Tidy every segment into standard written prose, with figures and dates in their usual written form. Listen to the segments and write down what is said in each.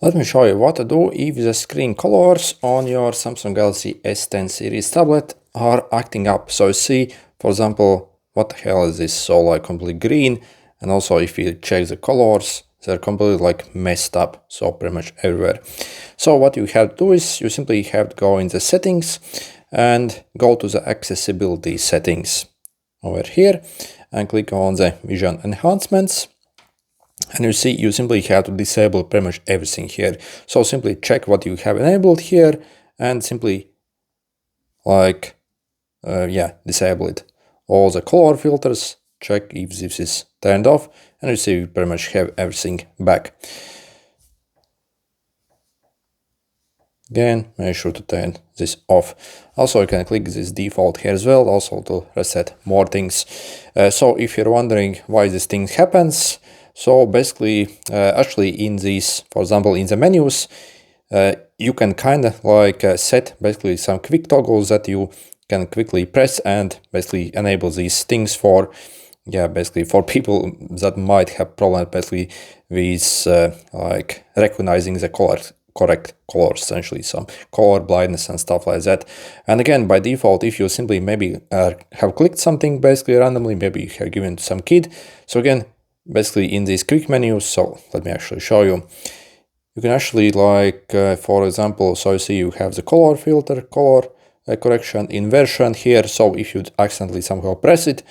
Let me show you what to do if the screen colors on your Samsung Galaxy S10 series tablet are acting up. So see, for example, what the hell is this? So like completely green, and also if you check the colors, they're completely like messed up, so pretty much everywhere. So what you have to do is you simply have to go in the settings and go to the accessibility settings over here and click on the vision enhancements. And you see, you simply have to disable pretty much everything here. So simply check what you have enabled here and simply like, disable it. All the color filters, check if this is turned off, and you see you pretty much have everything back. Again, make sure to turn this off. Also, you can click this default here as well, also to reset more things. So if you're wondering why this thing happens, so basically, actually in these, for example, in the menus, you can kind of like set basically some quick toggles that you can quickly press and basically enable these things for, basically for people that might have problems basically with like recognizing the correct colors, essentially some color blindness and stuff like that. And again, by default, if you simply maybe have clicked something basically randomly, maybe you have given to some kid. So again, basically in these quick menus, so let me actually show you. You can actually like, for example, so you see you have the color filter, color correction, inversion here. So if you accidentally somehow press it,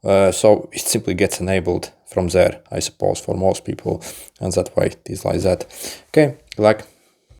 so it simply gets enabled from there, I suppose, for most people. And that way it is like that. Okay, good luck.